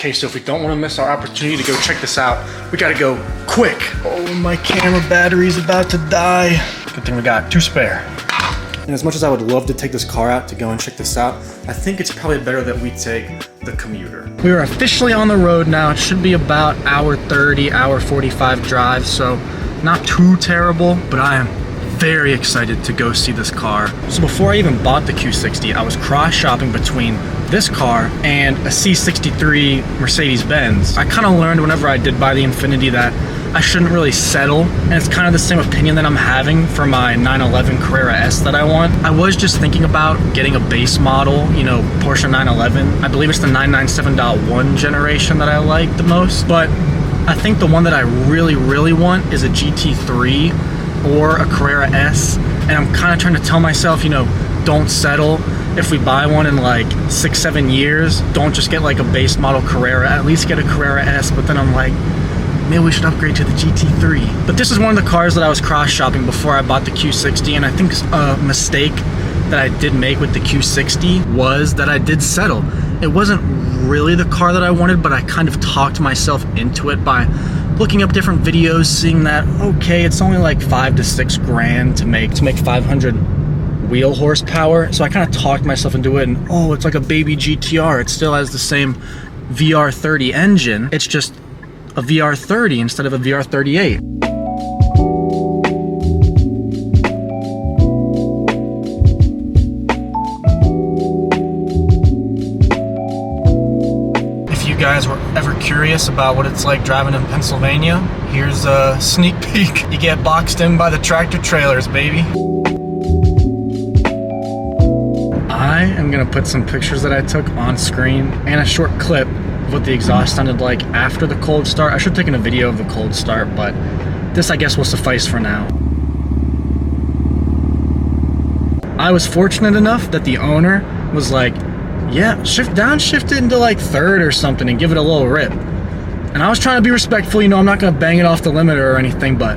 Okay, so if we don't want to miss our opportunity to go check this out, we gotta go quick. Oh, my camera battery's about to die. Good thing we got 2 spare. And as much as I would love to take this car out to go and check this out, I think it's probably better that we take the commuter. We are officially on the road now. It should be about hour 30, hour 45 drive, so not too terrible, but I am very excited to go see this car. So before I even bought the Q60, I was cross-shopping between this car and a C63 Mercedes-Benz. I kind of learned whenever I did buy the Infiniti that I shouldn't really settle, and it's kind of the same opinion that I'm having for my 911 Carrera S that I want. I was just thinking about getting a base model, you know, Porsche 911. I believe it's the 997.1 generation that I like the most, but I think the one that I really want is a GT3 or a Carrera S, and I'm kind of trying to tell myself, you know, don't settle. If we buy one in like 6-7 years, don't just get like a base model Carrera, at least get a Carrera S. But then I'm like, maybe we should upgrade to the GT3. But this is one of the cars that I was cross-shopping before I bought the Q60, and I think a mistake that I did make with the Q60 was that I did settle. It wasn't really the car that I wanted, but I kind of talked myself into it by looking up different videos, seeing that, okay, it's only like 5 to 6 grand to make 500 wheel horsepower. So I kind of talked myself into it, and oh, it's like a baby GTR. It still has the same VR30 engine. It's just a VR30 instead of a VR38. If you guys were ever curious about what it's like driving in Pennsylvania, here's a sneak peek. You get boxed in by the tractor trailers, baby. I am gonna put some pictures that I took on screen and a short clip of what the exhaust sounded like after the cold start. I should have taken a video of the cold start, but this I guess will suffice for now. I was fortunate enough that the owner was like, yeah, downshift it into like 3rd or something and give it a little rip. And I was trying to be respectful, you know, I'm not gonna bang it off the limiter or anything, but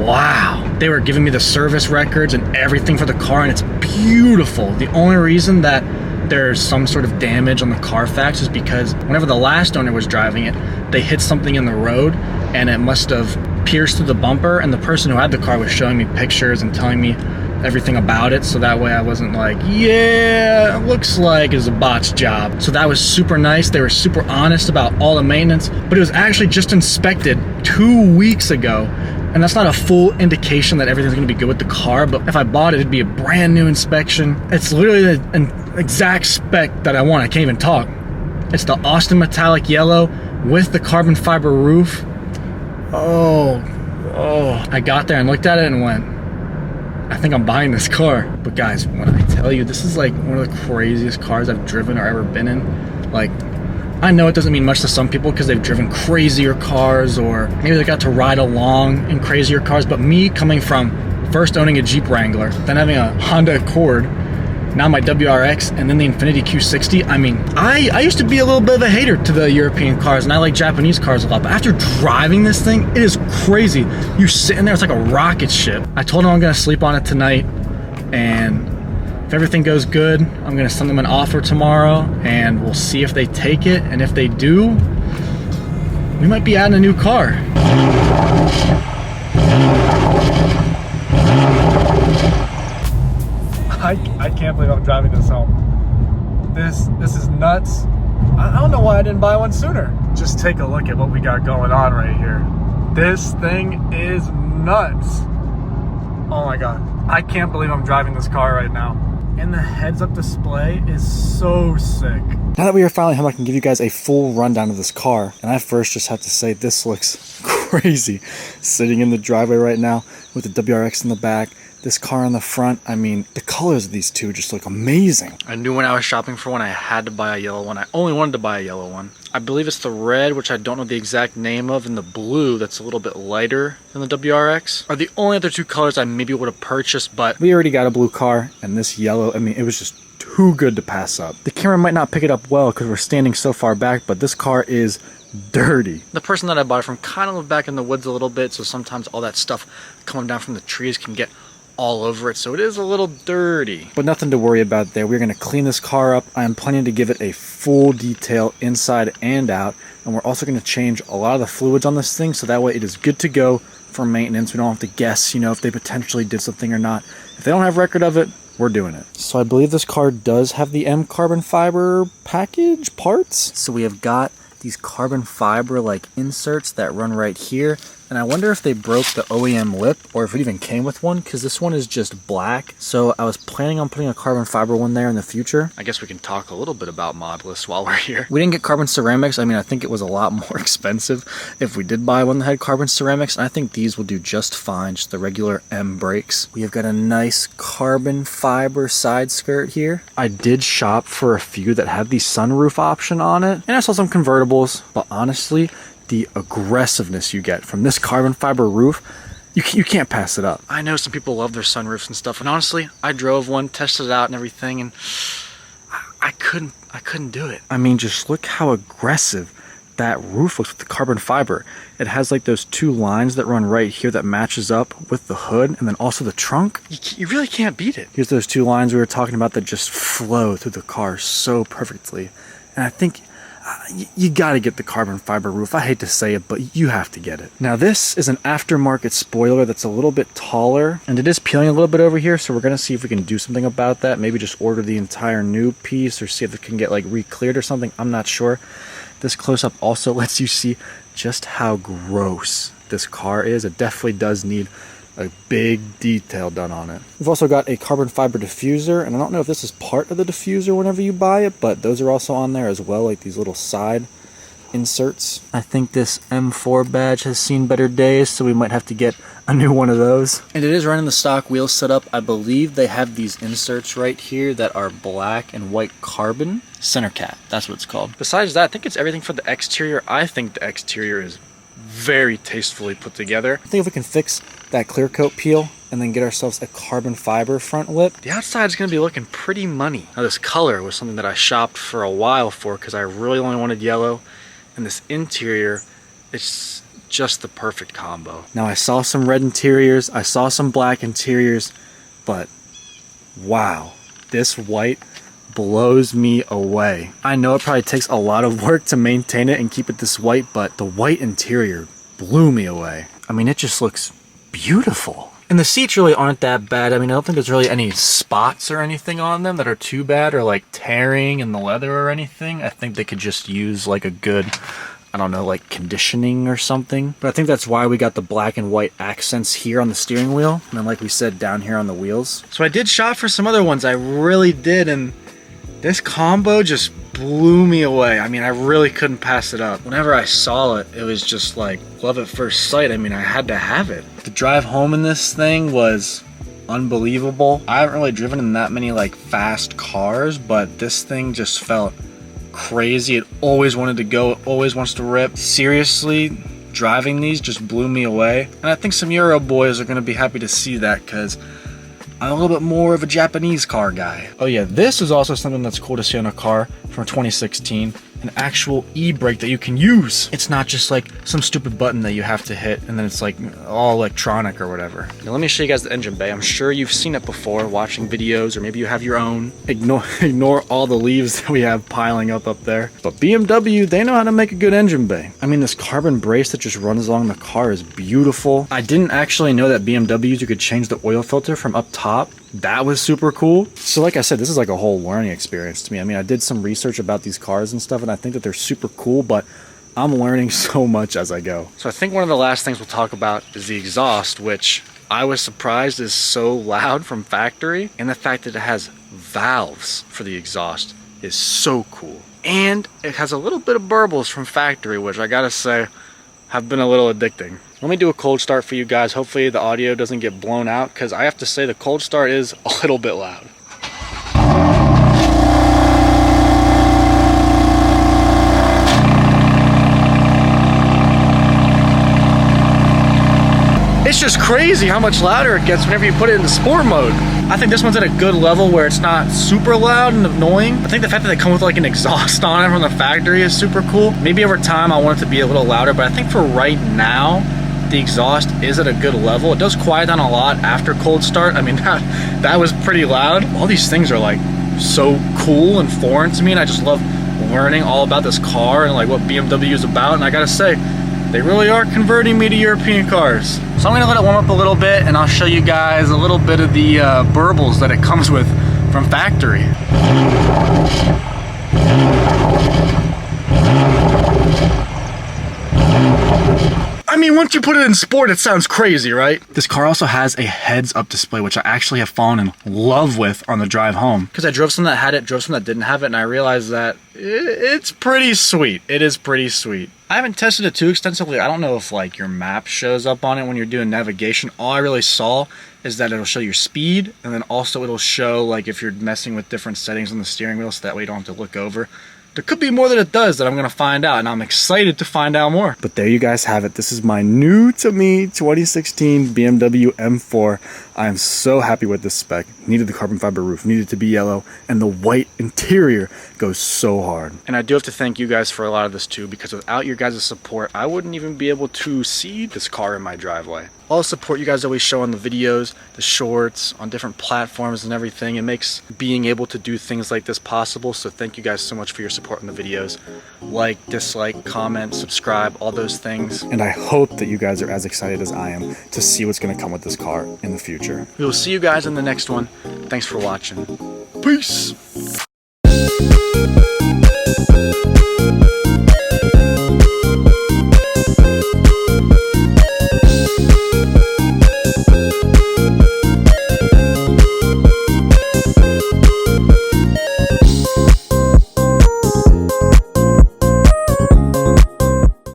wow. They were giving me the service records and everything for the car, and it's beautiful. The only reason that there's some sort of damage on the Carfax is because whenever the last owner was driving it, they hit something in the road and it must have pierced through the bumper, and the person who had the car was showing me pictures and telling me everything about it, so that way I wasn't like, yeah, it looks like it's a botched job. So that was super nice. They were super honest about all the maintenance, but it was actually just inspected 2 weeks ago. And that's not a full indication that everything's gonna be good with the car, but if I bought it, it'd be a brand new inspection. It's literally an exact spec that I want. I can't even talk. It's the Austin metallic yellow with the carbon fiber roof. Oh, I got there and looked at it and went, I think I'm buying this car. But guys, when I tell you, this is like one of the craziest cars I've driven or ever been in. Like, I know it doesn't mean much to some people because they've driven crazier cars, or maybe they got to ride along in crazier cars, but me coming from first owning a Jeep Wrangler, then having a Honda Accord, now my WRX, and then the Infiniti Q60, I mean, I used to be a little bit of a hater to the European cars, and I like Japanese cars a lot, but after driving this thing, it is crazy. You sit in there, it's like a rocket ship. I told them I'm gonna sleep on it tonight, and if everything goes good, I'm gonna send them an offer tomorrow, and we'll see if they take it, and if they do, we might be adding a new car. I can't believe I'm driving this home. This is nuts. I don't know why I didn't buy one sooner. Just take a look at what we got going on right here. This thing is nuts. Oh my God. I can't believe I'm driving this car right now. And the heads-up display is so sick. Now that we are finally home, I can give you guys a full rundown of this car. And I first just have to say, this looks crazy. Sitting in the driveway right now with the WRX in the back, this car on the front. I mean, the colors of these two just look amazing. I knew when I was shopping for one, I had to buy a yellow one. I only wanted to buy a yellow one. I believe it's the red, which I don't know the exact name of, and the blue that's a little bit lighter than the WRX are the only other 2 colors I maybe would have purchased, but we already got a blue car, and this yellow, I mean, it was just too good to pass up. The camera might not pick it up well because we're standing so far back, but this car is dirty. The person that I bought it from kind of lived back in the woods a little bit, so sometimes all that stuff coming down from the trees can get all over it, so it is a little dirty. But nothing to worry about there. We're gonna clean this car up. I am planning to give it a full detail inside and out, and we're also gonna change a lot of the fluids on this thing, so that way it is good to go for maintenance. We don't have to guess, you know, if they potentially did something or not. If they don't have record of it, we're doing it. So I believe this car does have the M carbon fiber package parts. So we have got these carbon fiber like inserts that run right here. And I wonder if they broke the OEM lip or if it even came with one, because this one is just black. So I was planning on putting a carbon fiber one there in the future. I guess we can talk a little bit about Modless while we're here. We didn't get carbon ceramics. I mean, I think it was a lot more expensive if we did buy one that had carbon ceramics. And I think these will do just fine, just the regular M brakes. We have got a nice carbon fiber side skirt here. I did shop for a few that had the sunroof option on it. And I saw some convertibles, but honestly, the aggressiveness you get from this carbon fiber roof, you can't pass it up. I know some people love their sunroofs and stuff, and honestly, I drove one, tested it out and everything, and I couldn't do it. I mean, just look how aggressive that roof looks with the carbon fiber. It has like those two lines that run right here that matches up with the hood, and then also the trunk. You really can't beat it. Here's those two lines we were talking about that just flow through the car so perfectly. And I think you gotta get the carbon fiber roof. I hate to say it, but you have to get it. Now this is an aftermarket spoiler that's a little bit taller, and it is peeling a little bit over here, so we're gonna see if we can do something about that. Maybe just order the entire new piece or see if it can get like re-cleared or something. I'm not sure. This close-up also lets you see just how gross this car is. It definitely does need a big detail done on it. We've also got a carbon fiber diffuser, and I don't know if this is part of the diffuser whenever you buy it, but those are also on there as well, like these little side inserts. I think this M4 badge has seen better days, so we might have to get a new one of those. And it is running the stock wheel setup. I believe they have these inserts right here that are black and white carbon. Center cap, that's what it's called. Besides that, I think it's everything for the exterior. I think the exterior is very tastefully put together. I think if we can fix that clear coat peel and then get ourselves a carbon fiber front lip, the outside is going to be looking pretty money. Now this color was something that I shopped for a while for because I really only wanted yellow, and this interior, it's just the perfect combo. Now I saw some red interiors, I saw some black interiors, but wow, this white blows me away. I know it probably takes a lot of work to maintain it and keep it this white, but the white interior blew me away. I mean, it just looks beautiful. And the seats really aren't that bad. I mean, I don't think there's really any spots or anything on them that are too bad or like tearing in the leather or anything. I think they could just use like a good, I don't know, like conditioning or something. But I think that's why we got the black and white accents here on the steering wheel. And then like we said, down here on the wheels. So I did shop for some other ones. I really did. And this combo just blew me away. I mean, I really couldn't pass it up. Whenever I saw it, it was just like love at first sight. I mean, I had to have it. The drive home in this thing was unbelievable. I haven't really driven in that many like fast cars, but this thing just felt crazy. It always wanted to go, it always wants to rip. Seriously, driving these just blew me away. And I think some Euro boys are gonna be happy to see that because I'm a little bit more of a Japanese car guy. Oh yeah, this is also something that's cool to see on a car from 2016. An actual e-brake that you can use. It's not just like some stupid button that you have to hit and then it's like all electronic or whatever. Now let me show you guys the engine bay. I'm sure you've seen it before watching videos, or maybe you have your own. Ignore all the leaves that we have piling up there. But BMW, they know how to make a good engine bay. I mean, this carbon brace that just runs along the car is beautiful. I didn't actually know that BMWs, you could change the oil filter from up top. That was super cool. So like I said, this is like a whole learning experience to me. I mean, I did some research about these cars and stuff, and I think that they're super cool, but I'm learning so much as I go. So I think one of the last things we'll talk about is the exhaust, which I was surprised is so loud from factory, and the fact that it has valves for the exhaust is so cool. And it has a little bit of burbles from factory, which I gotta say have been a little addicting. Let me do a cold start for you guys. Hopefully the audio doesn't get blown out, because I have to say the cold start is a little bit loud. It's just crazy how much louder it gets whenever you put it into sport mode. I think this one's at a good level where it's not super loud and annoying. I think the fact that they come with like an exhaust on it from the factory is super cool. Maybe over time I want it to be a little louder, but I think for right now, the exhaust is at a good level. It does quiet down a lot after cold start. I mean, that was pretty loud. All these things are like so cool and foreign to me, and I just love learning all about this car and like what BMW is about. And I gotta say, they really are converting me to European cars. So I'm gonna let it warm up a little bit, and I'll show you guys a little bit of the burbles that it comes with from factory. I mean, once you put it in sport, it sounds crazy, right? This car also has a heads-up display, which I actually have fallen in love with on the drive home. Because I drove some that had it, drove some that didn't have it, and I realized that it's pretty sweet. It is pretty sweet. I haven't tested it too extensively. I don't know if like your map shows up on it when you're doing navigation. All I really saw is that it'll show your speed, and then also it'll show like if you're messing with different settings on the steering wheel, so that way you don't have to look over. There could be more that it does that I'm gonna find out, and I'm excited to find out more. But there you guys have it. This is my new to me 2016 BMW M4. I am so happy with this spec. Needed the carbon fiber roof, needed to be yellow, and the white interior goes so hard. And I do have to thank you guys for a lot of this too, because without your guys' support, I wouldn't even be able to see this car in my driveway. All the support you guys always show on the videos, the shorts, on different platforms and everything, it makes being able to do things like this possible. So thank you guys so much for your support in the videos. Like, dislike, comment, subscribe, all those things. And I hope that you guys are as excited as I am to see what's gonna come with this car in the future. We will see you guys in the next one. Thanks for watching. Peace!